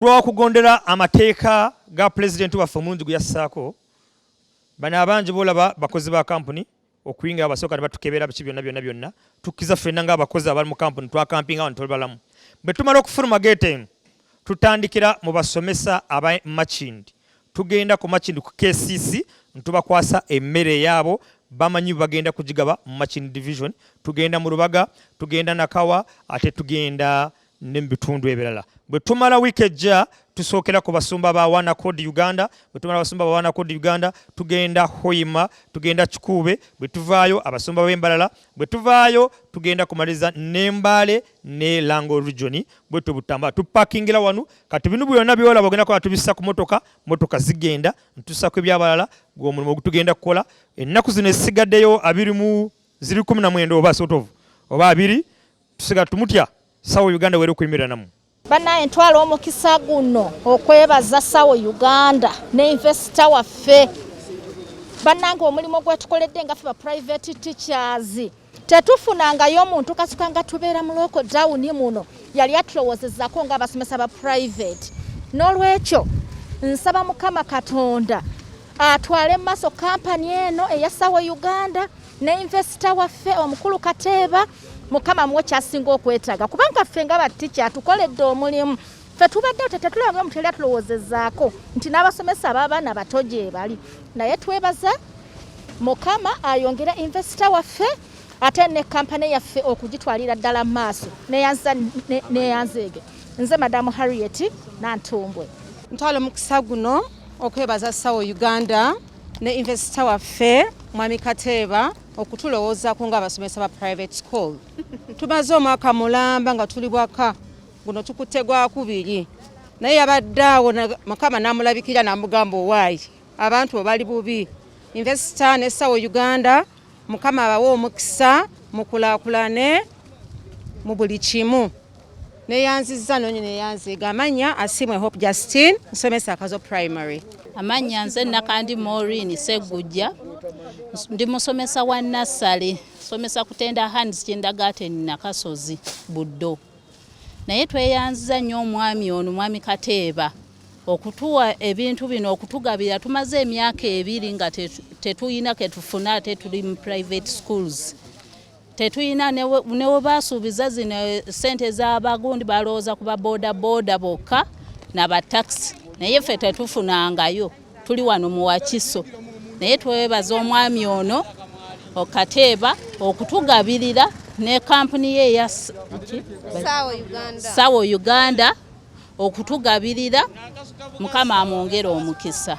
Lw'okugondera amateeka ga Pulezidenti waffe omungi gwe yassaako, bano abangi boolaba bakozi ba kampuni okuyingira abasooka ne batukebera biki byonna tukkiza ffenna ng'abakozi abali mu kampuni twakampinga wano tuli balamu. Bwe tumala okufuluma geeti eno tutandikira mu basomesa aba Makindi. Tugenda ku Makindi ku KCC ntubakwasa emmere yaabo bamanyi bagenda kugigaba mu Makindi Division. Tugenda mu Lubaga, tugenda Nakawa, ate tugenda ne mu bitundu ebirala. Bwe tumala wiiki ejja tusookera ku basumba ba Wana Code Uganda. Bwe tumala basumba ba Wana Code Uganda tugenda Hoima, tugenda Kikuube. Bwe tuvaayo abasumba b'Embalala. Bwe tuvaayo tugenda kumaliza n'Embale ne Lango Region. Bwe tubutamba tupakingira wanu kati bino byonna byolaba ogenda kola tubissa ku motoka zigenda ntusako ebyabalala gw'omulimu ogutugenda kukola. Ennaku zino esigaddeyo 19 oba sort oba 2 tusiga tumutya Sawo Uganda wero kuyimirira namu. Bana entwala omukisa guno okwebaza Sawo Uganda ne investor waffe. Bananga omulimo gwetukoledde nga ffe private teachers. Tetufunangayo omuntu kasukanga tubeera mu local town muno yali atulowozezzaako nga abasomesa ba private. N'olwekyo nsaba Mukama Katonda atwale maaso kampani eno eya Sawo Uganda ne investor waffe omukulu Kateeba. Mukama mwe kyasinga okwetaaga kubanga ffe nga baticha atukoledde omulimu ffe tubadde tetulanga omuntu yali atulowozezzaako nti n'abasomesa abaana bato gye bali naye twebaza Mukama ayongera investor waffe ate ne kampani yaffe okugitwalira ddala maaso neyanzeege. Nze Madamu Harriet Nantumbwe ntwala omukisa guno okwebaza Sawo Uganda ne investor waffe Mwami Kateeba okutulowoozaako ng'abasomesa ba private school. Tumaze omwaka mulamba nga tuli bwaka guno tukutte gwa 2 naye yabadde awo Mukama n'amulabikira n'amugamba owaayi abantu bali bubi. Investor ne Sawo Uganda Mukama abawe omukisa mukulaakulane mu buli kimu. Neyanzizza nonye neyanziga amanya Asimwe Hope Justine nsomesa Akazo Primary. Amanya nze Nakandi Maureen Segujja ndi musomesa wa Nassale somesa kutenda Hands Kindergarten Nakasozi Buddo. Naye tweyanziza nnyo omwami ono Mwami Kateeba okutuwa ebintu bino okutugabira tumaze emyaka 2 nga tetuyina ketufuna tuli mu private schools. Tetuyina newe basuubiza zino sente z'abagundi balowooza kuba boda bokka n'aba taxi naye ffe tetufunangayo tuli wano mu Wakiso. Naye twebaza omwami ono Kateeba okutugabirira ne kampuni ye ya Sawo Uganda okutugabirira Mukama amwongere omukisa.